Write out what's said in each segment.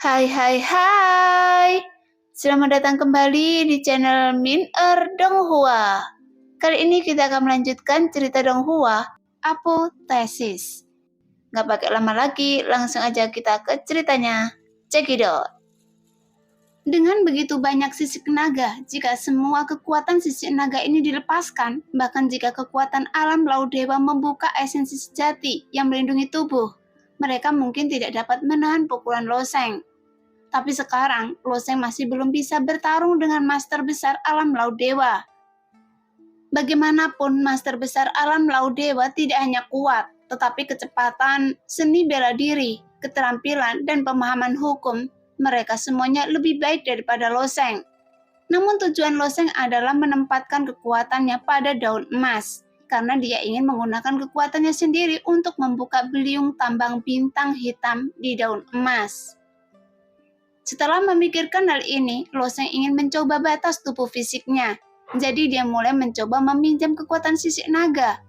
Hai hai hai. Selamat datang kembali di channel Min Donghua. Kali ini kita akan melanjutkan cerita Donghua, Apoteosis. Nggak pakai lama lagi, langsung aja kita ke ceritanya. Cekidot. Dengan begitu banyak sisik naga, jika semua kekuatan sisik naga ini dilepaskan, bahkan jika kekuatan alam laut dewa membuka esensi sejati yang melindungi tubuh, mereka mungkin tidak dapat menahan pukulan Loseng. Tapi sekarang, Loseng masih belum bisa bertarung dengan Master Besar Alam Laut Dewa. Bagaimanapun, Master Besar Alam Laut Dewa tidak hanya kuat, tetapi kecepatan, seni bela diri, keterampilan, dan pemahaman hukum, mereka semuanya lebih baik daripada Loseng. Namun tujuan Loseng adalah menempatkan kekuatannya pada daun emas, karena dia ingin menggunakan kekuatannya sendiri untuk membuka beliung tambang bintang hitam di daun emas. Setelah memikirkan hal ini, Loseng ingin mencoba batas tubuh fisiknya. Jadi dia mulai mencoba meminjam kekuatan sisik naga.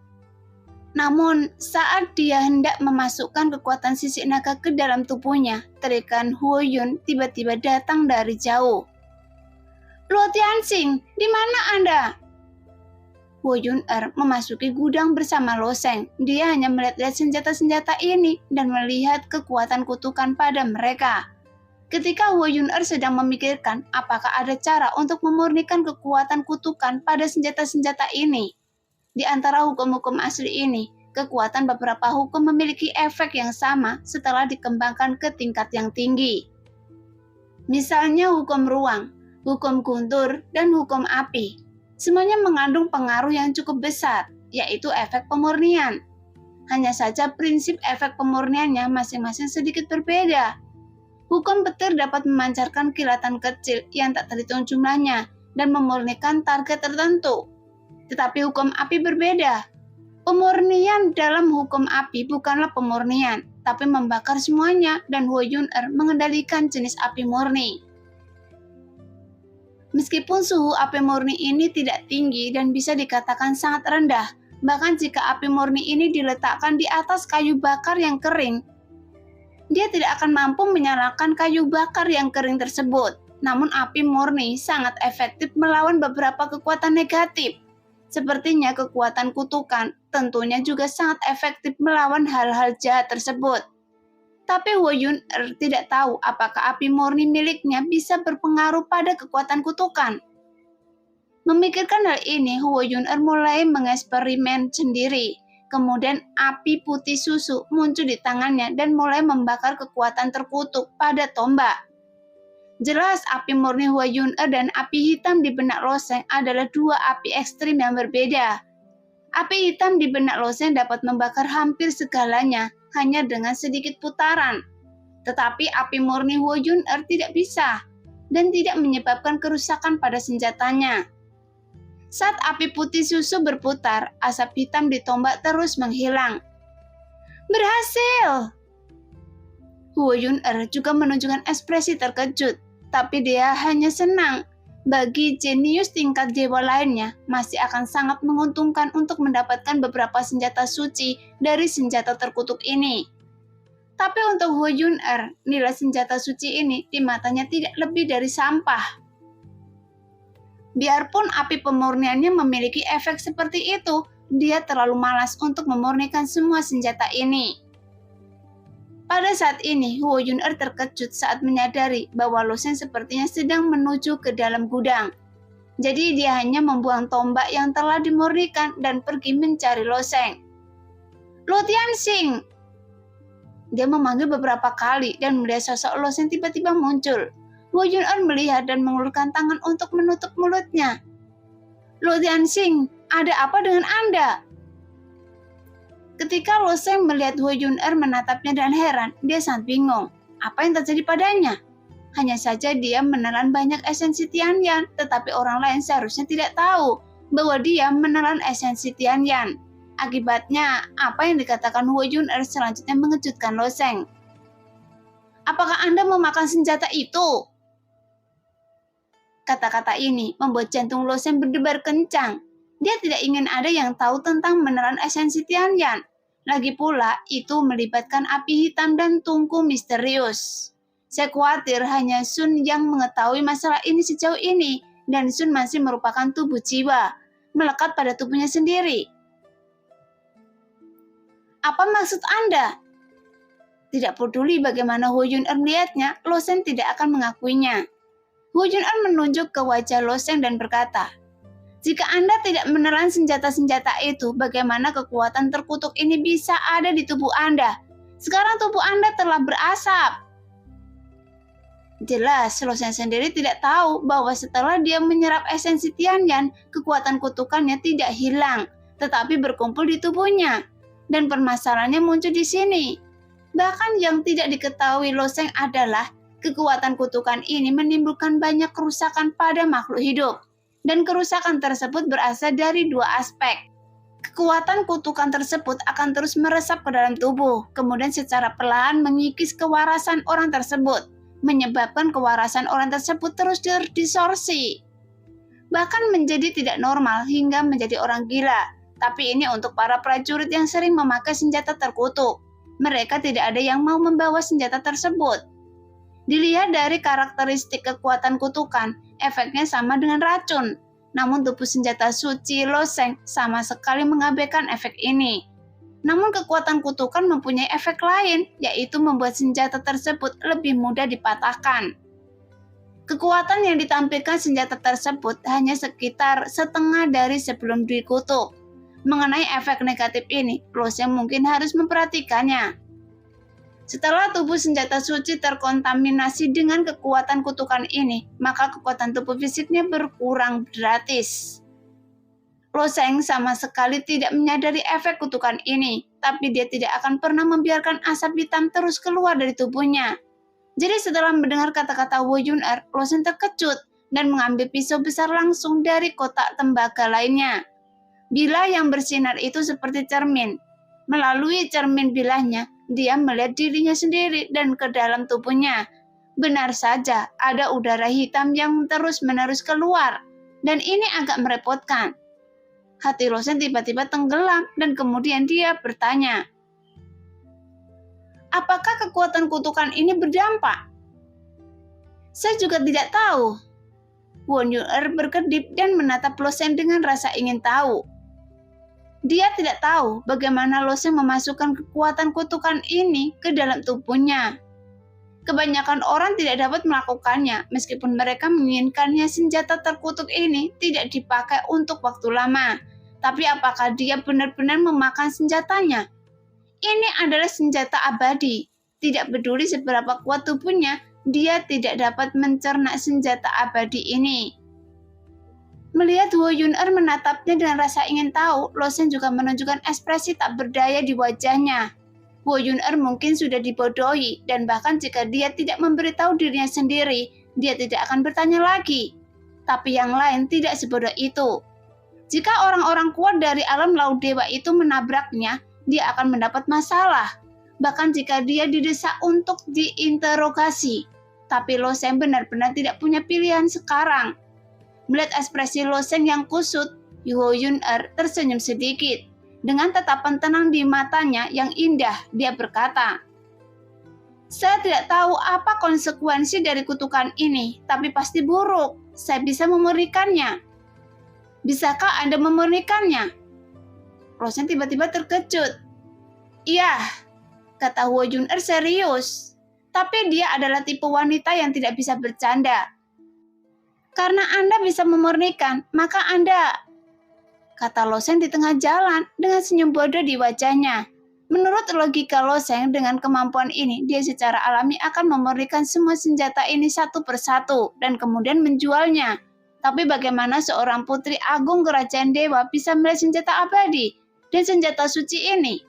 Namun, saat dia hendak memasukkan kekuatan sisik naga ke dalam tubuhnya, terikan Huoyun tiba-tiba datang dari jauh. Luo Tianxing, di mana Anda? Huoyun memasuki gudang bersama Loseng. Dia hanya melihat-lihat senjata-senjata ini dan melihat kekuatan kutukan pada mereka. Ketika Huoyun sedang memikirkan apakah ada cara untuk memurnikan kekuatan kutukan pada senjata-senjata ini. Di antara hukum-hukum asli ini, kekuatan beberapa hukum memiliki efek yang sama setelah dikembangkan ke tingkat yang tinggi. Misalnya hukum ruang, hukum guntur, dan hukum api. Semuanya mengandung pengaruh yang cukup besar, yaitu efek pemurnian. Hanya saja prinsip efek pemurniannya masing-masing sedikit berbeda. Hukum petir dapat memancarkan kilatan kecil yang tak terhitung jumlahnya dan memurnikan target tertentu. Tetapi hukum api berbeda. Pemurnian dalam hukum api bukanlah pemurnian, tapi membakar semuanya, dan Huoyun mengendalikan jenis api murni. Meskipun suhu api murni ini tidak tinggi dan bisa dikatakan sangat rendah, bahkan jika api murni ini diletakkan di atas kayu bakar yang kering, dia tidak akan mampu menyalakan kayu bakar yang kering tersebut. Namun api murni sangat efektif melawan beberapa kekuatan negatif. Sepertinya kekuatan kutukan tentunya juga sangat efektif melawan hal-hal jahat tersebut. Tapi Huoyun tidak tahu apakah api murni miliknya bisa berpengaruh pada kekuatan kutukan. Memikirkan hal ini, Huoyun mulai mengeksperimen sendiri. Kemudian api putih susu muncul di tangannya dan mulai membakar kekuatan terkutuk pada tombak. Jelas api murni Huoyun dan api hitam di benak Loseng adalah dua api ekstrim yang berbeda. Api hitam di benak Loseng dapat membakar hampir segalanya hanya dengan sedikit putaran. Tetapi api murni Huoyun tidak bisa dan tidak menyebabkan kerusakan pada senjatanya. Saat api putih susu berputar, asap hitam di tombak terus menghilang. Berhasil! Huoyun juga menunjukkan ekspresi terkejut, tapi dia hanya senang. Bagi jenius tingkat dewa lainnya, masih akan sangat menguntungkan untuk mendapatkan beberapa senjata suci dari senjata terkutuk ini. Tapi untuk Huoyun nilai senjata suci ini di matanya tidak lebih dari sampah. Biarpun api pemurniannya memiliki efek seperti itu, dia terlalu malas untuk memurnikan semua senjata ini. Pada saat ini, Huoyun terkejut saat menyadari bahwa Loseng sepertinya sedang menuju ke dalam gudang. Jadi dia hanya membuang tombak yang telah dimurnikan dan pergi mencari Loseng. Luo Tianxing! Dia memanggil beberapa kali dan melihat sosok Loseng tiba-tiba muncul. Huoyun melihat dan mengulurkan tangan untuk menutup mulutnya. Luo Tianxing, ada apa dengan Anda? Ketika Loseng melihat Huoyun menatapnya dan heran, dia sangat bingung. Apa yang terjadi padanya? Hanya saja dia menelan banyak esensi Tianyan, tetapi orang lain seharusnya tidak tahu bahwa dia menelan esensi Tianyan. Akibatnya, apa yang dikatakan Huoyun selanjutnya mengejutkan Loseng. Apakah Anda memakan senjata itu? Kata-kata ini membuat jantung Loseng berdebar kencang. Dia tidak ingin ada yang tahu tentang menelan esensi Tianyan. Lagi pula, itu melibatkan api hitam dan tungku misterius. Saya khawatir hanya Sun yang mengetahui masalah ini sejauh ini, dan Sun masih merupakan tubuh jiwa, melekat pada tubuhnya sendiri. Apa maksud Anda? Tidak peduli bagaimana Hu Yun-er melihatnya, Lo Sheng tidak akan mengakuinya. Hu Yun-er menunjuk ke wajah Lo Sheng dan berkata, jika Anda tidak menelan senjata-senjata itu, bagaimana kekuatan terkutuk ini bisa ada di tubuh Anda? Sekarang tubuh Anda telah berasap. Jelas, Lo Sheng sendiri tidak tahu bahwa setelah dia menyerap esensi Tianyan, kekuatan kutukannya tidak hilang, tetapi berkumpul di tubuhnya. Dan permasalahannya muncul di sini. Bahkan yang tidak diketahui Lo Sheng adalah kekuatan kutukan ini menimbulkan banyak kerusakan pada makhluk hidup. Dan kerusakan tersebut berasal dari dua aspek. Kekuatan kutukan tersebut akan terus meresap ke dalam tubuh, kemudian secara perlahan mengikis kewarasan orang tersebut, menyebabkan kewarasan orang tersebut terus terdistorsi. Bahkan menjadi tidak normal hingga menjadi orang gila. Tapi ini untuk para prajurit yang sering memakai senjata terkutuk. Mereka tidak ada yang mau membawa senjata tersebut. Dilihat dari karakteristik kekuatan kutukan, efeknya sama dengan racun. Namun tubuh senjata suci Lo Sheng sama sekali mengabaikan efek ini. Namun kekuatan kutukan mempunyai efek lain, yaitu membuat senjata tersebut lebih mudah dipatahkan. Kekuatan yang ditampilkan senjata tersebut hanya sekitar setengah dari sebelum dikutuk. Mengenai efek negatif ini, Lo Sheng mungkin harus memperhatikannya. Setelah tubuh senjata suci terkontaminasi dengan kekuatan kutukan ini, maka kekuatan tubuh fisiknya berkurang drastis. Lo Sheng sama sekali tidak menyadari efek kutukan ini, tapi dia tidak akan pernah membiarkan asap hitam terus keluar dari tubuhnya. Jadi setelah mendengar kata-kata Hu Yun-er, Lo Sheng terkejut dan mengambil pisau besar langsung dari kotak tembaga lainnya. Bila yang bersinar itu seperti cermin. Melalui cermin bilahnya, dia melihat dirinya sendiri dan ke dalam tubuhnya. Benar saja, ada udara hitam yang terus-menerus keluar, dan ini agak merepotkan. Hati Lo Sheng tiba-tiba tenggelam dan kemudian dia bertanya, apakah kekuatan kutukan ini berdampak? Saya juga tidak tahu. Hu Yun-er berkedip dan menatap Lo Sheng dengan rasa ingin tahu. Dia tidak tahu bagaimana Lo Sheng memasukkan kekuatan kutukan ini ke dalam tubuhnya. Kebanyakan orang tidak dapat melakukannya, meskipun mereka menginginkannya senjata terkutuk ini tidak dipakai untuk waktu lama. Tapi apakah dia benar-benar memakan senjatanya? Ini adalah senjata abadi. Tidak peduli seberapa kuat tubuhnya, dia tidak dapat mencerna senjata abadi ini. Melihat Hu Yun-er menatapnya dengan rasa ingin tahu, Lo Sheng juga menunjukkan ekspresi tak berdaya di wajahnya. Hu Yun-er mungkin sudah dibodohi, dan bahkan jika dia tidak memberitahu dirinya sendiri, dia tidak akan bertanya lagi. Tapi yang lain tidak sebodoh itu. Jika orang-orang kuat dari alam laut dewa itu menabraknya, dia akan mendapat masalah. Bahkan jika dia didesak untuk diinterogasi. Tapi Lo Sheng benar-benar tidak punya pilihan sekarang. Melihat ekspresi Lo Sheng yang kusut, Hu Yun-er tersenyum sedikit. Dengan tatapan tenang di matanya yang indah, dia berkata, saya tidak tahu apa konsekuensi dari kutukan ini, tapi pasti buruk. Saya bisa memurnikannya. Bisakah Anda memurnikannya? Lo Sheng tiba-tiba terkejut. Iya, kata Hu Yun-er serius. Tapi dia adalah tipe wanita yang tidak bisa bercanda. Karena Anda bisa memurnikan, maka Anda, kata Lo Sheng di tengah jalan dengan senyum bodoh di wajahnya. Menurut logika Lo Sheng, dengan kemampuan ini, dia secara alami akan memurnikan semua senjata ini satu persatu dan kemudian menjualnya. Tapi bagaimana seorang putri agung kerajaan dewa bisa melihat senjata abadi dan senjata suci ini?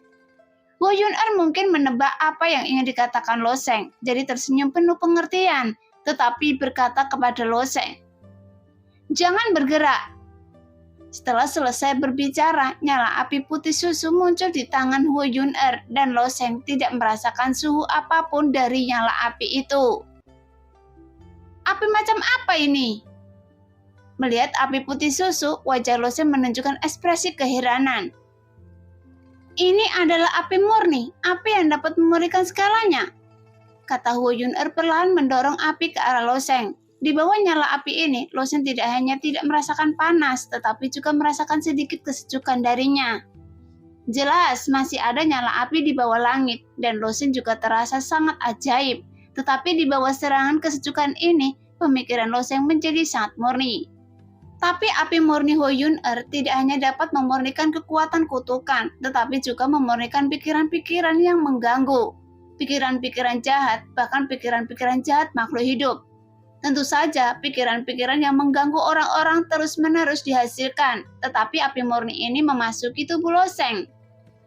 Hu Yun-er mungkin menebak apa yang ingin dikatakan Lo Sheng, jadi tersenyum penuh pengertian, tetapi berkata kepada Lo Sheng, jangan bergerak. Setelah selesai berbicara, nyala api putih susu muncul di tangan Hu Yun-er dan Lo Sheng tidak merasakan suhu apapun dari nyala api itu. Api macam apa ini? Melihat api putih susu, wajah Lo Sheng menunjukkan ekspresi keheranan. Ini adalah api murni, api yang dapat memurnikan segalanya. kata Huo Yun-er perlahan mendorong api ke arah Lo Sheng. Di bawah nyala api ini, Lo Sheng tidak hanya tidak merasakan panas, tetapi juga merasakan sedikit kesejukan darinya. Jelas masih ada nyala api di bawah langit, dan Lo Sheng juga terasa sangat ajaib. Tetapi di bawah serangan kesejukan ini, pemikiran Lo Sheng menjadi sangat murni. Tapi api murni Huo Yun-er tidak hanya dapat memurnikan kekuatan kutukan, tetapi juga memurnikan pikiran-pikiran yang mengganggu. Pikiran-pikiran jahat, bahkan pikiran-pikiran jahat makhluk hidup. Tentu saja, pikiran-pikiran yang mengganggu orang-orang terus-menerus dihasilkan, tetapi api murni ini memasuki tubuh Lo Sheng.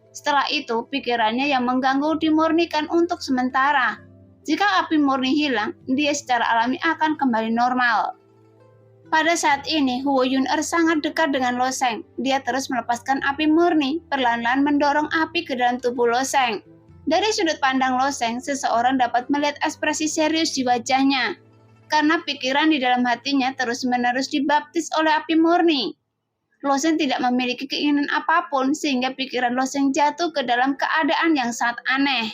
Setelah itu, pikirannya yang mengganggu dimurnikan untuk sementara. Jika api murni hilang, dia secara alami akan kembali normal. Pada saat ini, Huo Yun-er sangat dekat dengan Lo Sheng. Dia terus melepaskan api murni, perlahan-lahan mendorong api ke dalam tubuh Lo Sheng. Dari sudut pandang Lo Sheng, seseorang dapat melihat ekspresi serius di wajahnya. Karena pikiran di dalam hatinya terus-menerus dibaptis oleh api murni. Lo Sheng tidak memiliki keinginan apapun, sehingga pikiran Lo Sheng jatuh ke dalam keadaan yang sangat aneh,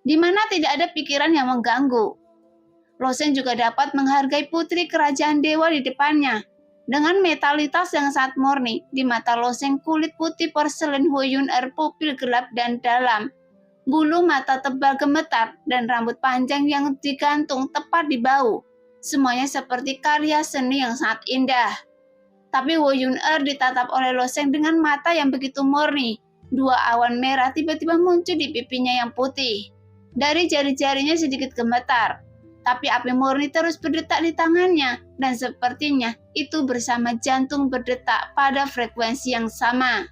di mana tidak ada pikiran yang mengganggu. Lo Sheng juga dapat menghargai putri kerajaan dewa di depannya. Dengan metalitas yang sangat murni, di mata Lo Sheng kulit putih porselen Huo Yun-er pupil gelap dan dalam. Bulu mata tebal gemetar dan rambut panjang yang digantung tepat di bahu. Semuanya seperti karya seni yang sangat indah. Tapi Huo Yun-er ditatap oleh Lo Sheng dengan mata yang begitu murni. Dua awan merah tiba-tiba muncul di pipinya yang putih. Dari jari-jarinya sedikit gemetar. Tapi api murni terus berdetak di tangannya, dan sepertinya itu bersama jantung berdetak pada frekuensi yang sama.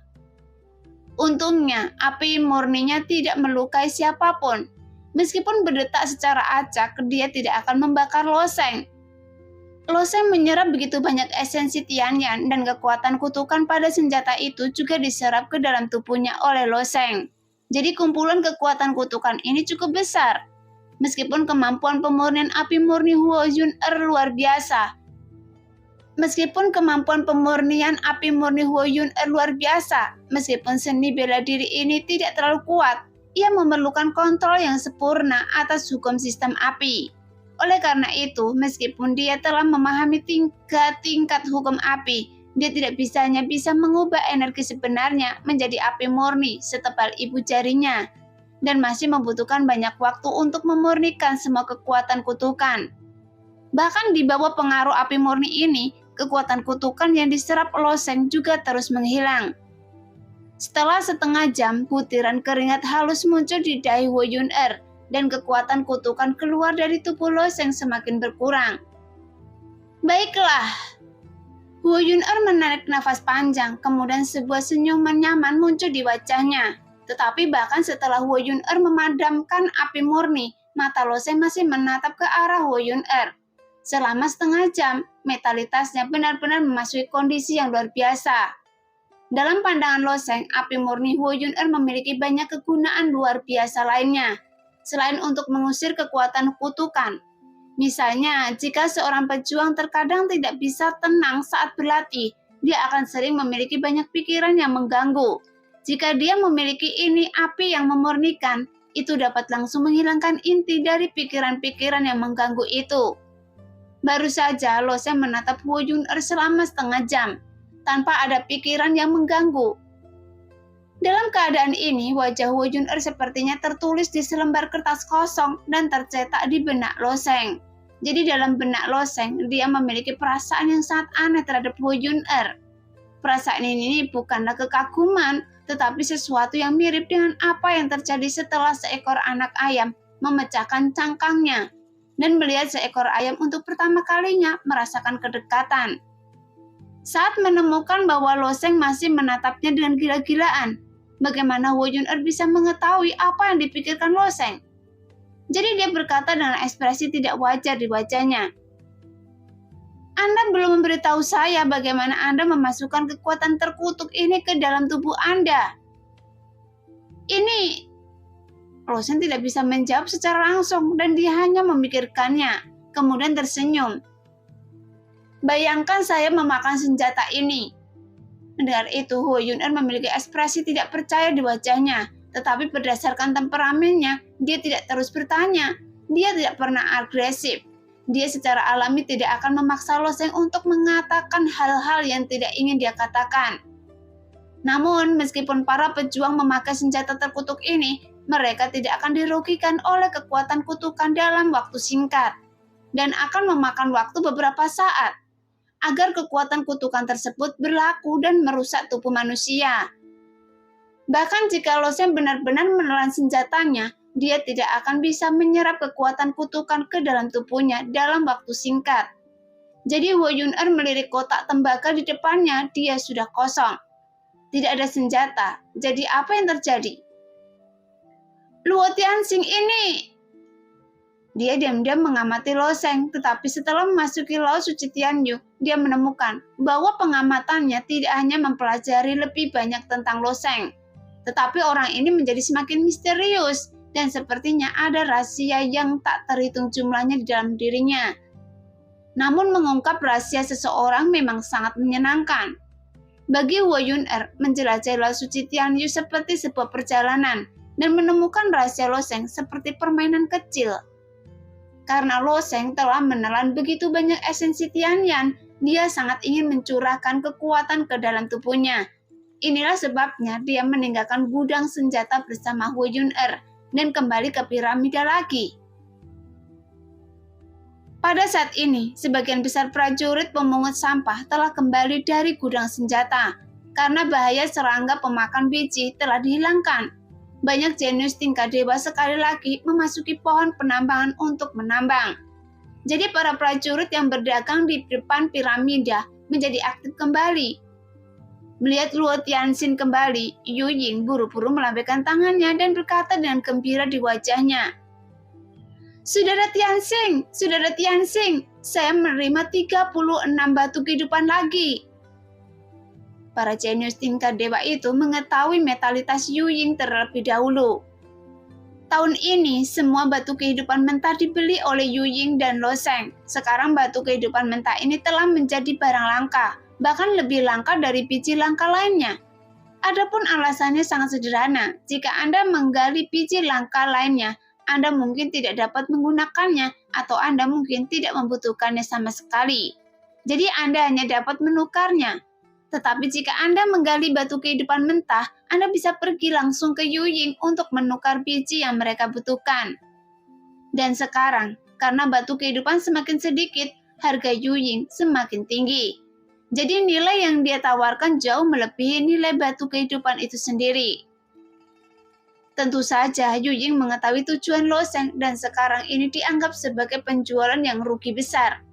Untungnya, api murninya tidak melukai siapapun. Meskipun berdetak secara acak, dia tidak akan membakar Lo Sheng. Lo Sheng menyerap begitu banyak esensi Tianyan, dan kekuatan kutukan pada senjata itu juga diserap ke dalam tubuhnya oleh Lo Sheng. Jadi kumpulan kekuatan kutukan ini cukup besar. Meskipun kemampuan pemurnian api murni Huo Yun-er luar biasa, meskipun seni bela diri ini tidak terlalu kuat, ia memerlukan kontrol yang sempurna atas hukum sistem api. Oleh karena itu, meskipun dia telah memahami tingkat hukum api, dia tidak bisa mengubah energi sebenarnya menjadi api murni setebal ibu jarinya, dan masih membutuhkan banyak waktu untuk memurnikan semua kekuatan kutukan. Bahkan di bawah pengaruh api murni ini, kekuatan kutukan yang diserap Lo Sheng juga terus menghilang. Setelah setengah jam, butiran keringat halus muncul di dahi Huo Yun-er, dan kekuatan kutukan keluar dari tubuh Lo Sheng semakin berkurang. Baiklah. Huo Yun-er menarik nafas panjang, kemudian sebuah senyuman nyaman muncul di wajahnya. Tetapi bahkan setelah Huo Yun-er memadamkan api murni, mata Lo Sheng masih menatap ke arah Huo Yun-er. Selama setengah jam, metalitasnya benar-benar memasuki kondisi yang luar biasa. Dalam pandangan Lo Sheng, api murni Huo Yun-er memiliki banyak kegunaan luar biasa lainnya, selain untuk mengusir kekuatan kutukan. Misalnya, jika seorang pejuang terkadang tidak bisa tenang saat berlatih, dia akan sering memiliki banyak pikiran yang mengganggu. Jika dia memiliki ini api yang memurnikan, itu dapat langsung menghilangkan inti dari pikiran-pikiran yang mengganggu itu. Baru saja Lo Sheng menatap Huo Yun-er selama setengah jam, tanpa ada pikiran yang mengganggu. Dalam keadaan ini, wajah Huo Yun-er sepertinya tertulis di selembar kertas kosong dan tercetak di benak Lo Sheng. Jadi dalam benak Lo Sheng, dia memiliki perasaan yang sangat aneh terhadap Huo Yun-er. Perasaan ini bukanlah kekaguman, tetapi sesuatu yang mirip dengan apa yang terjadi setelah seekor anak ayam memecahkan cangkangnya dan melihat seekor ayam untuk pertama kalinya merasakan kedekatan. Saat menemukan bahwa Lo Sheng masih menatapnya dengan gila-gilaan, bagaimana Huo Yun-er bisa mengetahui apa yang dipikirkan Lo Sheng? Jadi dia berkata dengan ekspresi tidak wajar di wajahnya, "Anda belum memberitahu saya bagaimana Anda memasukkan kekuatan terkutuk ini ke dalam tubuh Anda." Ini Lo Sheng tidak bisa menjawab secara langsung dan dia hanya memikirkannya, kemudian tersenyum. "Bayangkan saya memakan senjata ini." Mendengar itu, Huo Yun-er memiliki ekspresi tidak percaya di wajahnya, tetapi berdasarkan temperamennya, dia tidak terus bertanya, Dia tidak pernah agresif. Dia secara alami tidak akan memaksa Lo Sheng untuk mengatakan hal-hal yang tidak ingin dia katakan. Namun, meskipun para pejuang memakai senjata terkutuk ini, mereka tidak akan dirugikan oleh kekuatan kutukan dalam waktu singkat, dan akan memakan waktu beberapa saat agar kekuatan kutukan tersebut berlaku dan merusak tubuh manusia. Bahkan jika Lo Sheng benar-benar menelan senjatanya, dia tidak akan bisa menyerap kekuatan kutukan ke dalam tubuhnya dalam waktu singkat. Jadi Huo Yun-er melirik kotak tembaga di depannya, dia sudah kosong. Tidak ada senjata, jadi apa yang terjadi? Luo Tianxing ini! Dia diam-diam mengamati Lo Sheng, tetapi setelah memasuki Laut Suci Tianyu, dia menemukan bahwa pengamatannya tidak hanya mempelajari lebih banyak tentang Lo Sheng, tetapi orang ini menjadi semakin misterius, dan sepertinya ada rahasia yang tak terhitung jumlahnya di dalam dirinya. Namun mengungkap rahasia seseorang memang sangat menyenangkan. Bagi Huo Yun-er, menjelajahi Laut Suci Tianyu seperti sebuah perjalanan, dan menemukan rahasia Lo Sheng seperti permainan kecil. Karena Lo Sheng telah menelan begitu banyak esensi Tianyan, dia sangat ingin mencurahkan kekuatan ke dalam tubuhnya. Inilah sebabnya dia meninggalkan gudang senjata bersama Huo Yun-er dan kembali ke piramida lagi. Pada saat ini, sebagian besar prajurit pemungut sampah telah kembali dari gudang senjata karena bahaya serangga pemakan biji telah dihilangkan. Banyak jenius tingkat dewa sekali lagi memasuki pohon penambangan untuk menambang. Jadi para prajurit yang berdagang di depan piramida menjadi aktif kembali. Melihat Luo Tianxing kembali, Yu Ying buru-buru melambaikan tangannya dan berkata dengan gembira di wajahnya, Saudara Tianxing, saya menerima 36 batu kehidupan lagi. Para jenius tingkat dewa itu mengetahui metalitas Yu Ying terlebih dahulu. Tahun ini, semua batu kehidupan mentah dibeli oleh Yu Ying dan Lo Sheng. Sekarang batu kehidupan mentah ini telah menjadi barang langka, bahkan lebih langka dari biji langka lainnya. Adapun alasannya sangat sederhana. Jika Anda menggali biji langka lainnya, Anda mungkin tidak dapat menggunakannya atau Anda mungkin tidak membutuhkannya sama sekali. Jadi Anda hanya dapat menukarnya. Tetapi jika Anda menggali batu kehidupan mentah, Anda bisa pergi langsung ke Yu Ying untuk menukar biji yang mereka butuhkan. Dan sekarang, karena batu kehidupan semakin sedikit, harga Yu Ying semakin tinggi. Jadi nilai yang dia tawarkan jauh melebihi nilai batu kehidupan itu sendiri. Tentu saja Yu Ying mengetahui tujuan Lo Sheng dan sekarang ini dianggap sebagai penjualan yang rugi besar.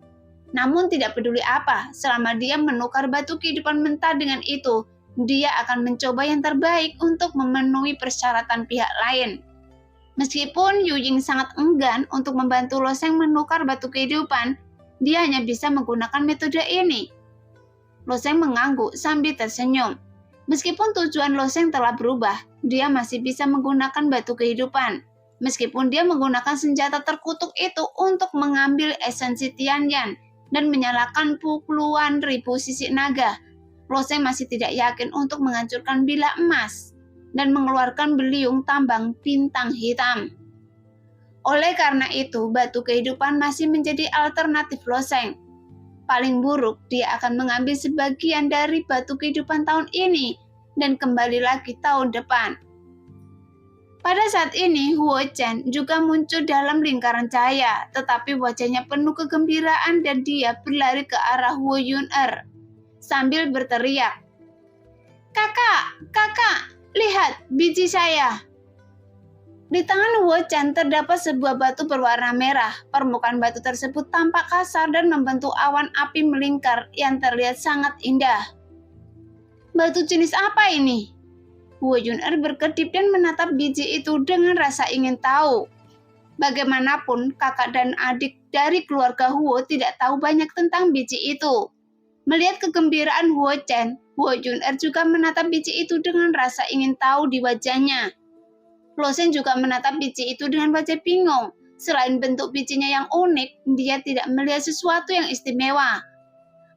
Namun tidak peduli apa, selama dia menukar batu kehidupan mentah dengan itu, dia akan mencoba yang terbaik untuk memenuhi persyaratan pihak lain. Meskipun Yu Ying sangat enggan untuk membantu Lo Sheng menukar batu kehidupan, dia hanya bisa menggunakan metode ini. Lo Sheng mengangguk sambil tersenyum. Meskipun tujuan Lo Sheng telah berubah, dia masih bisa menggunakan batu kehidupan. Meskipun dia menggunakan senjata terkutuk itu untuk mengambil esensi Tianyan dan menyalakan puluhan ribu sisik naga, Lo Sheng masih tidak yakin untuk menghancurkan bilah emas dan mengeluarkan beliung tambang bintang hitam. Oleh karena itu, batu kehidupan masih menjadi alternatif Lo Sheng. Paling buruk, dia akan mengambil sebagian dari batu kehidupan tahun ini dan kembali lagi tahun depan. Pada saat ini, Huo Chen juga muncul dalam lingkaran cahaya, tetapi wajahnya penuh kegembiraan dan dia berlari ke arah Huo Yun-er sambil berteriak, Kakak, lihat biji saya. Di tangan Huo Chen terdapat sebuah batu berwarna merah. Permukaan batu tersebut tampak kasar dan membentuk awan api melingkar yang terlihat sangat indah. Batu jenis apa ini? Huo Yun-er berkedip dan menatap biji itu dengan rasa ingin tahu. Bagaimanapun, kakak dan adik dari keluarga Huo tidak tahu banyak tentang biji itu. Melihat kegembiraan Huo Chen, Huo Yun-er juga menatap biji itu dengan rasa ingin tahu di wajahnya. Lo Sheng juga menatap biji itu dengan wajah bingung. Selain bentuk bijinya yang unik, dia tidak melihat sesuatu yang istimewa.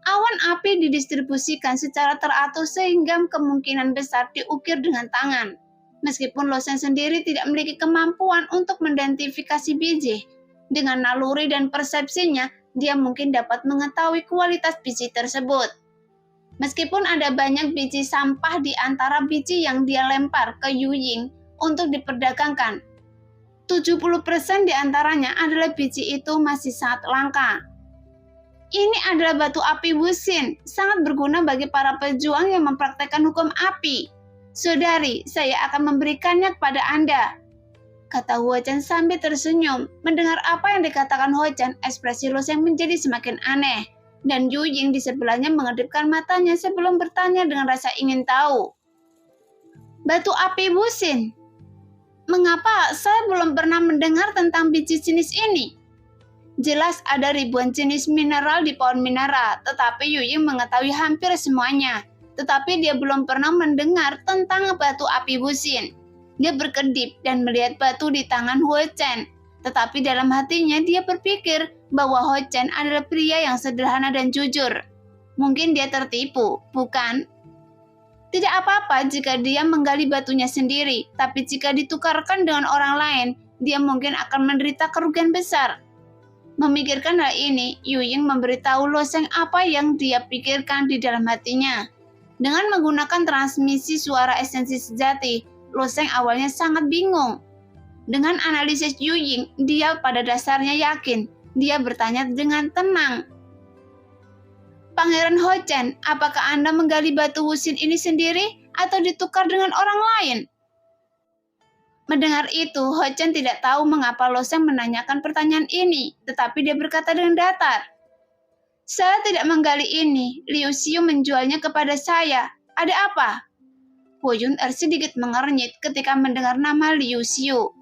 Awan api didistribusikan secara teratur sehingga kemungkinan besar diukir dengan tangan. Meskipun Lo Sheng sendiri tidak memiliki kemampuan untuk mengidentifikasi biji, Dengan naluri dan persepsinya, dia mungkin dapat mengetahui kualitas biji tersebut. Meskipun ada banyak biji sampah di antara biji yang dia lempar ke Yu Ying untuk diperdagangkan, 70% di antaranya adalah biji itu masih sangat langka. Ini adalah batu api Wuxin, sangat berguna bagi para pejuang yang mempraktekkan hukum api. Saudari, saya akan memberikannya kepada Anda, kata Huo Chen sambil tersenyum. Mendengar apa yang dikatakan Huo Chen, ekspresi Lo Sheng menjadi semakin aneh, dan Yu Ying di sebelahnya mengedipkan matanya sebelum bertanya dengan rasa ingin tahu. Batu api Wuxin? Mengapa saya belum pernah mendengar tentang biji jenis ini? Jelas ada ribuan jenis mineral di pohon mineral, tetapi Yu Ying mengetahui hampir semuanya. Tetapi dia belum pernah mendengar tentang batu api Wuxin. Dia berkedip dan melihat batu di tangan Huo Chen. Tetapi dalam hatinya dia berpikir bahwa Huo Chen adalah pria yang sederhana dan jujur. Mungkin dia tertipu, bukan? Tidak apa-apa jika dia menggali batunya sendiri, tapi jika ditukarkan dengan orang lain, dia mungkin akan menderita kerugian besar. Memikirkan hal ini, Yu Ying memberitahu Lo Sheng apa yang dia pikirkan di dalam hatinya. Dengan menggunakan transmisi suara esensi sejati, Lo Sheng awalnya sangat bingung. Dengan analisis Yu Ying, dia pada dasarnya yakin. Dia bertanya dengan tenang. Pangeran Huo Chen, apakah Anda menggali batu Wuxin ini sendiri atau ditukar dengan orang lain? Mendengar itu, Huo Chen tidak tahu mengapa Lo Sheng menanyakan pertanyaan ini, tetapi dia berkata dengan datar. Saya tidak menggali ini, Liu Xiu menjualnya kepada saya. Ada apa? Huo Yun-er sedikit mengernyit ketika mendengar nama Liu Xiu.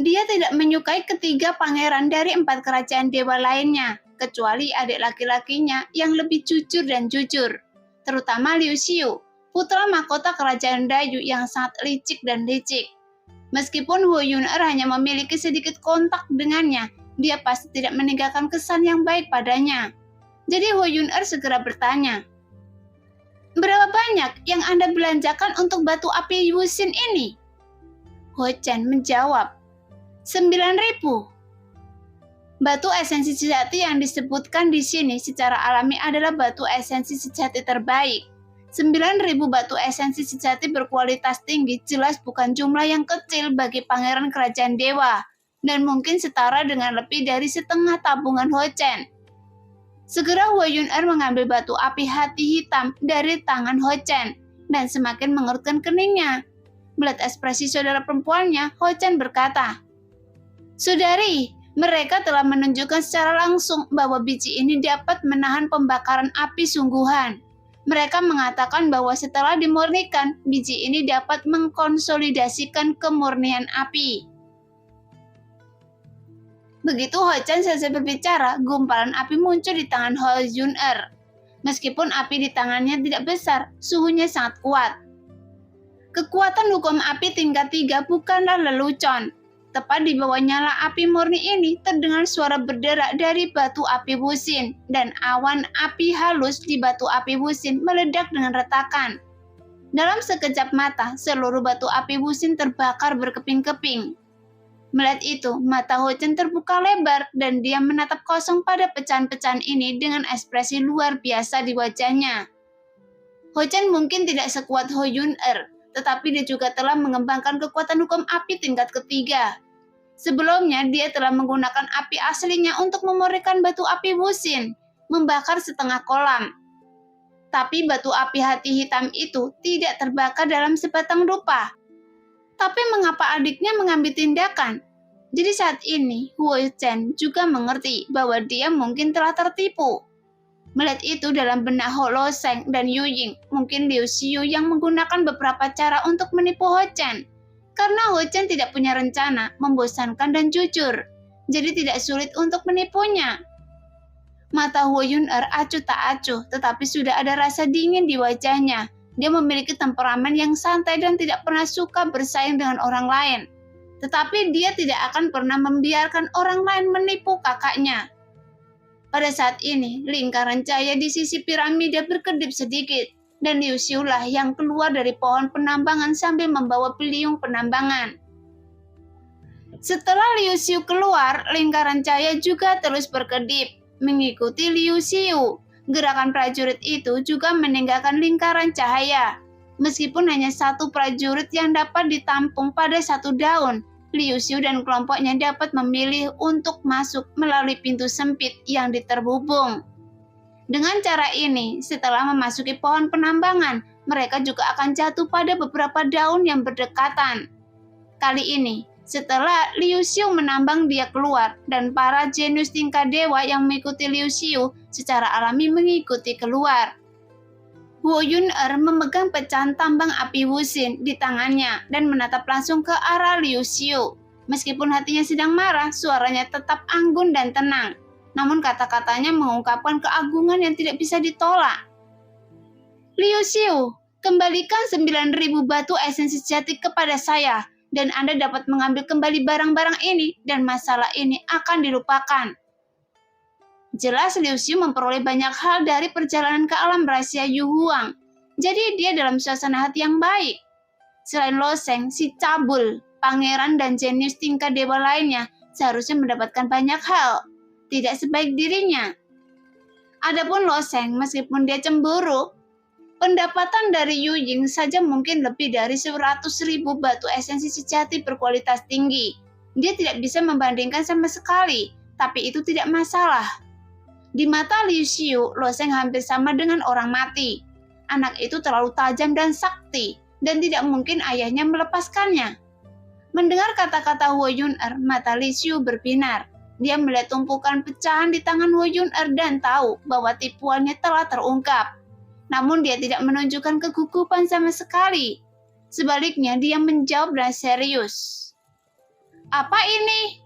Dia tidak menyukai ketiga pangeran dari 4 kerajaan dewa lainnya, kecuali adik laki-lakinya yang lebih jujur dan jujur, terutama Liu Xiu, putra mahkota kerajaan Dayu yang sangat licik dan licik. Meskipun Huo Yun-er hanya memiliki sedikit kontak dengannya, dia pasti tidak meninggalkan kesan yang baik padanya. Jadi Huo Yun-er segera bertanya, berapa banyak yang Anda belanjakan untuk batu api Wuxin ini? Huo Chen menjawab, 9.000. Batu esensi sejati yang disebutkan di sini secara alami adalah batu esensi sejati terbaik. 9.000 batu esensi sejati berkualitas tinggi jelas bukan jumlah yang kecil bagi pangeran kerajaan dewa, dan mungkin setara dengan lebih dari setengah tabungan Huo Chen. Segera Huo Yun-er mengambil batu api hati hitam dari tangan Huo Chen, dan semakin mengerutkan keningnya. Melihat ekspresi saudara perempuannya, Huo Chen berkata, Saudari, mereka telah menunjukkan secara langsung bahwa biji ini dapat menahan pembakaran api sungguhan. Mereka mengatakan bahwa setelah dimurnikan, biji ini dapat mengkonsolidasikan kemurnian api. Begitu Huo Chen selesai berbicara, gumpalan api muncul di tangan Huo Yun-er. Meskipun api di tangannya tidak besar, suhunya sangat kuat. Kekuatan hukum api tingkat 3 bukanlah lelucon. Tepat di bawah nyala api murni ini terdengar suara berderak dari batu api Wuxin, dan awan api halus di batu api Wuxin meledak dengan retakan. Dalam sekejap mata, seluruh batu api Wuxin terbakar berkeping-keping. Melihat itu, mata Huo Chen terbuka lebar dan dia menatap kosong pada pecahan-pecahan ini dengan ekspresi luar biasa di wajahnya. Huo Chen mungkin tidak sekuat Huo Yun-er, tetapi dia juga telah mengembangkan kekuatan hukum api tingkat ketiga. Sebelumnya, dia telah menggunakan api aslinya untuk memurnikan batu api Wuxin, membakar setengah kolam. Tapi batu api hati hitam itu tidak terbakar dalam sebatang rupa. Tapi mengapa adiknya mengambil tindakan? Jadi saat ini, Huo Chen juga mengerti bahwa dia mungkin telah tertipu. Melihat itu dalam benak Lo Sheng dan Yu Ying, mungkin Liu Xiu yang menggunakan beberapa cara untuk menipu Huo Chen. Karena Huo Chen tidak punya rencana, membosankan dan jujur, jadi tidak sulit untuk menipunya. Mata Huo Yun-er acuh tak acuh, tetapi sudah ada rasa dingin di wajahnya. Dia memiliki temperamen yang santai dan tidak pernah suka bersaing dengan orang lain. Tetapi dia tidak akan pernah membiarkan orang lain menipu kakaknya. Pada saat ini, lingkaran cahaya di sisi piramida berkedip sedikit, dan Liu Xiu lah yang keluar dari pohon penambangan sambil membawa beliung penambangan. Setelah Liu Xiu keluar, lingkaran cahaya juga terus berkedip, mengikuti Liu Xiu. Gerakan prajurit itu juga meninggalkan lingkaran cahaya. Meskipun hanya satu prajurit yang dapat ditampung pada satu daun, Liu Xiu dan kelompoknya dapat memilih untuk masuk melalui pintu sempit yang diterhubung. Dengan cara ini, setelah memasuki pohon penambangan, mereka juga akan jatuh pada beberapa daun yang berdekatan. Kali ini, setelah Liu Xiu menambang, dia keluar, dan para jenius tingkat dewa yang mengikuti Liu Xiu secara alami mengikuti keluar. Huo Yun-er memegang pecahan tambang api wusin di tangannya dan menatap langsung ke arah Liu Xiu. Meskipun hatinya sedang marah, suaranya tetap anggun dan tenang. Namun kata-katanya mengungkapkan keagungan yang tidak bisa ditolak. Liu Xiu, kembalikan 9.000 batu esensi sejati kepada saya, dan Anda dapat mengambil kembali barang-barang ini, dan masalah ini akan dilupakan. Jelas Liu Xiu memperoleh banyak hal dari perjalanan ke alam rahasia Yu Huang. Jadi dia dalam suasana hati yang baik. Selain Lo Sheng, si cabul, pangeran dan jenius tingkat dewa lainnya seharusnya mendapatkan banyak hal. Tidak sebaik dirinya. Adapun Lo Sheng, meskipun dia cemburu, pendapatan dari Yu Ying saja mungkin lebih dari 100.000 batu esensi sejati berkualitas tinggi. Dia tidak bisa membandingkan sama sekali, tapi itu tidak masalah. Di mata Liu Xiu, Lo Sheng hampir sama dengan orang mati. Anak itu terlalu tajam dan sakti, dan tidak mungkin ayahnya melepaskannya. Mendengar kata-kata Huo Yun-er, mata Liu Xiu berbinar. Dia melihat tumpukan pecahan di tangan Huo Yun-er dan tahu bahwa tipuannya telah terungkap. Namun dia tidak menunjukkan kegugupan sama sekali. Sebaliknya, dia menjawab dengan serius. Apa ini?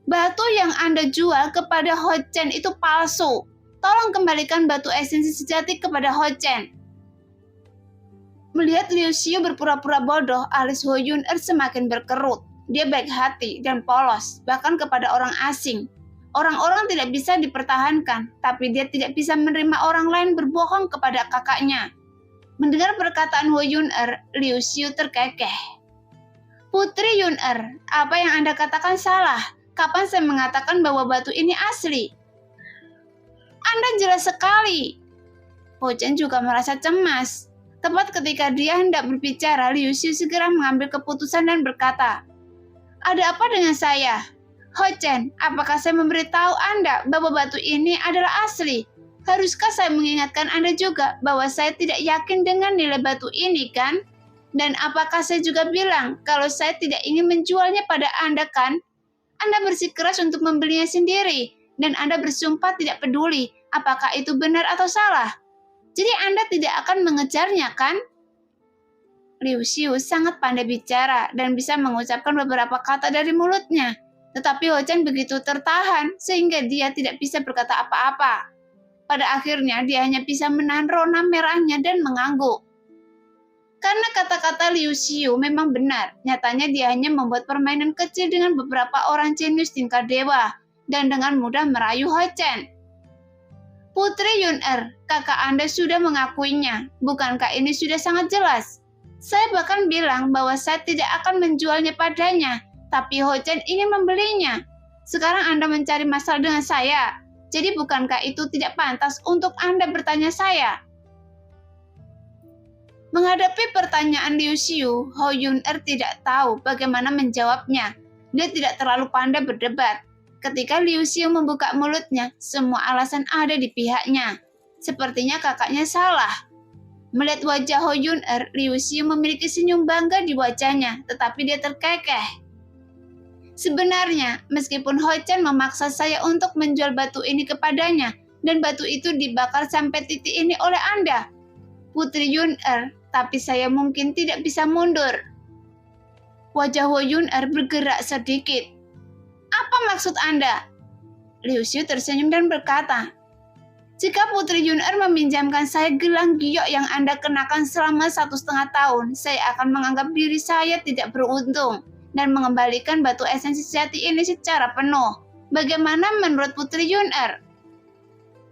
Batu yang Anda jual kepada Ho Chen itu palsu. Tolong kembalikan batu esensi sejati kepada Ho Chen. Melihat Liu Xiu berpura-pura bodoh, alis Huo Yun-er semakin berkerut. Dia baik hati dan polos, bahkan kepada orang asing. Orang-orang tidak bisa dipertahankan, tapi dia tidak bisa menerima orang lain berbohong kepada kakaknya. Mendengar perkataan Huo Yun-er, Liu Xiu terkekeh. Putri Yun-er, apa yang Anda katakan salah? Kapan saya mengatakan bahwa batu ini asli? Anda jelas sekali. Ho Chen juga merasa cemas. Tepat ketika dia hendak berbicara, Liu Xiu segera mengambil keputusan dan berkata, "Ada apa dengan saya? Ho Chen, apakah saya memberitahu Anda bahwa batu ini adalah asli? Haruskah saya mengingatkan Anda juga bahwa saya tidak yakin dengan nilai batu ini, kan? Dan apakah saya juga bilang kalau saya tidak ingin menjualnya pada Anda, kan? Anda bersikeras untuk membelinya sendiri, dan Anda bersumpah tidak peduli apakah itu benar atau salah. Jadi Anda tidak akan mengejarnya, kan?" Liu Xiu sangat pandai bicara dan bisa mengucapkan beberapa kata dari mulutnya. Tetapi Ho Chen begitu tertahan sehingga dia tidak bisa berkata apa-apa. Pada akhirnya dia hanya bisa menahan rona merahnya dan mengangguk. Karena kata-kata Liu Xiu memang benar, nyatanya dia hanya membuat permainan kecil dengan beberapa orang jenius tingkat dewa, dan dengan mudah merayu Ho Chen. Putri Yun-er, kakak Anda sudah mengakuinya, bukankah ini sudah sangat jelas? Saya bahkan bilang bahwa saya tidak akan menjualnya padanya, tapi Ho Chen ingin membelinya. Sekarang Anda mencari masalah dengan saya, jadi bukankah itu tidak pantas untuk Anda bertanya saya? Menghadapi pertanyaan Liu Xiu, Huo Yun-er tidak tahu bagaimana menjawabnya. Dia tidak terlalu pandai berdebat. Ketika Liu Xiu membuka mulutnya, semua alasan ada di pihaknya. Sepertinya kakaknya salah. Melihat wajah Huo Yun-er, Liu Xiu memiliki senyum bangga di wajahnya, tetapi dia terkekeh. Sebenarnya, meskipun Ho Chen memaksa saya untuk menjual batu ini kepadanya, dan batu itu dibakar sampai titik ini oleh Anda, Putri Yun-er, tapi saya mungkin tidak bisa mundur. Wajah Huo Yun-er bergerak sedikit. Apa maksud Anda? Liu Xiu tersenyum dan berkata, "Jika Putri Yun-er meminjamkan saya gelang giok yang Anda kenakan selama 1,5 tahun, saya akan menganggap diri saya tidak beruntung dan mengembalikan batu esensi sejati ini secara penuh. Bagaimana menurut Putri Yun-er?"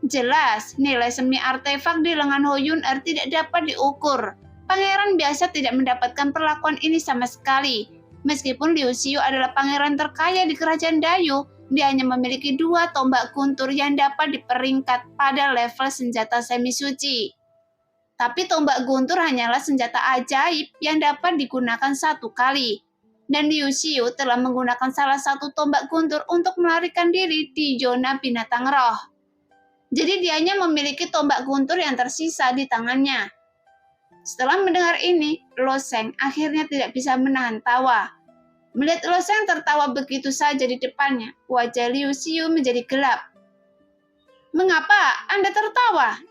Jelas, nilai semi artefak di lengan Huo Yun-er tidak dapat diukur. Pangeran biasa tidak mendapatkan perlakuan ini sama sekali. Meskipun Liu Xiu adalah pangeran terkaya di kerajaan Dayu, dia hanya memiliki 2 tombak guntur yang dapat diperingkat pada level senjata semi suci. Tapi tombak guntur hanyalah senjata ajaib yang dapat digunakan 1 kali. Dan Liu Xiu telah menggunakan salah satu tombak guntur untuk melarikan diri di zona binatang roh. Jadi dia hanya memiliki tombak guntur yang tersisa di tangannya. Setelah mendengar ini, Lo Sheng akhirnya tidak bisa menahan tawa. Melihat Lo Sheng tertawa begitu saja di depannya, wajah Liu Xiu menjadi gelap. "Mengapa Anda tertawa?"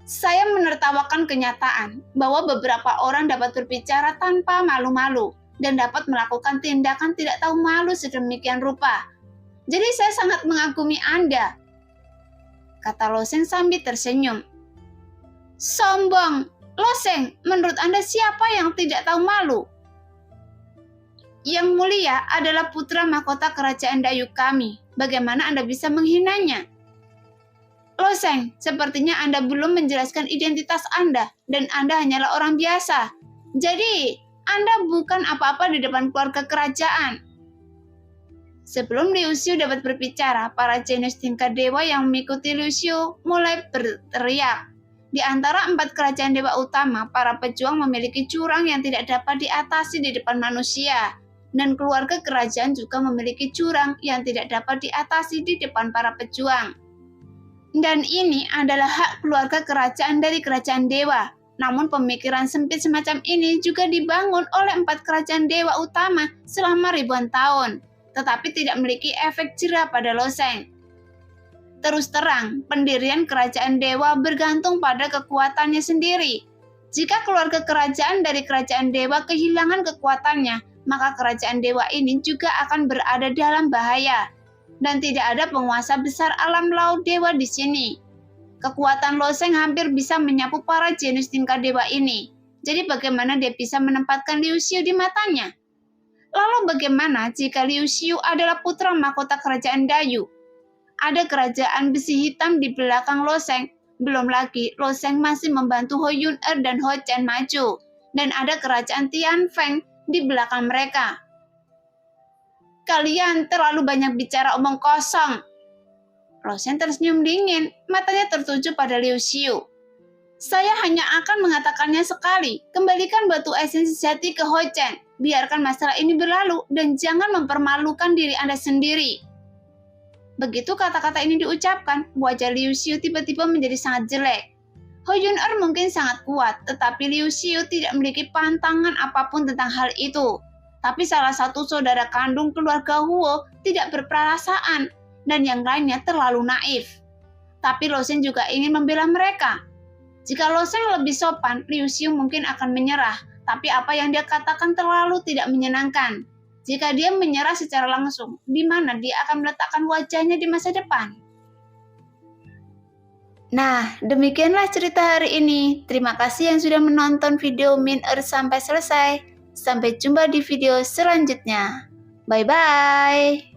"Saya menertawakan kenyataan bahwa beberapa orang dapat berbicara tanpa malu-malu dan dapat melakukan tindakan tidak tahu malu sedemikian rupa. Jadi saya sangat mengagumi Anda," kata Lo Sheng sambil tersenyum. "Sombong! Lo Sheng, menurut Anda siapa yang tidak tahu malu?" "Yang mulia adalah putra mahkota kerajaan Dayu kami. Bagaimana Anda bisa menghinanya?" "Lo Sheng, sepertinya Anda belum menjelaskan identitas Anda dan Anda hanyalah orang biasa. Jadi, Anda bukan apa-apa di depan keluarga kerajaan." Sebelum Liu Xiu dapat berbicara, para jenius tingkat dewa yang mengikuti Liu Xiu mulai berteriak. Di antara 4 kerajaan dewa utama, para pejuang memiliki jurang yang tidak dapat diatasi di depan manusia. Dan keluarga kerajaan juga memiliki jurang yang tidak dapat diatasi di depan para pejuang. Dan ini adalah hak keluarga kerajaan dari kerajaan dewa. Namun pemikiran sempit semacam ini juga dibangun oleh 4 kerajaan dewa utama selama ribuan tahun, tetapi tidak memiliki efek jera pada Lo Sheng. Terus terang, pendirian kerajaan dewa bergantung pada kekuatannya sendiri. Jika keluarga kerajaan dari kerajaan dewa kehilangan kekuatannya, maka kerajaan dewa ini juga akan berada dalam bahaya. Dan tidak ada penguasa besar alam laut dewa di sini. Kekuatan Lo Sheng hampir bisa menyapu para jenius tingkat dewa ini. Jadi bagaimana dia bisa menempatkan Liu Xiu di matanya? Lalu bagaimana jika Liu Xiu adalah putra mahkota kerajaan Dayu? Ada kerajaan besi hitam di belakang Lo Sheng. Belum lagi, Lo Sheng masih membantu Ho Yun Er dan Ho Chen maju. Dan ada kerajaan Tian Feng di belakang mereka. "Kalian terlalu banyak bicara omong kosong." Lo Sheng tersenyum dingin, matanya tertuju pada Liu Xiu. "Saya hanya akan mengatakannya sekali. Kembalikan batu esensi sejati ke Ho Chen. Biarkan masalah ini berlalu dan jangan mempermalukan diri Anda sendiri." Begitu kata-kata ini diucapkan, wajah Liu Xiu tiba-tiba menjadi sangat jelek. Ho Yun Er mungkin sangat kuat, tetapi Liu Xiu tidak memiliki pantangan apapun tentang hal itu. Tapi salah satu saudara kandung keluarga Huo tidak berperasaan, dan yang lainnya terlalu naif. Tapi Lo Sheng juga ingin membela mereka. Jika Lo Sheng lebih sopan, Liu Xiu mungkin akan menyerah, tapi apa yang dia katakan terlalu tidak menyenangkan. Jika dia menyerah secara langsung, di mana dia akan meletakkan wajahnya di masa depan? Nah, demikianlah cerita hari ini. Terima kasih yang sudah menonton video Min Er sampai selesai. Sampai jumpa di video selanjutnya. Bye-bye.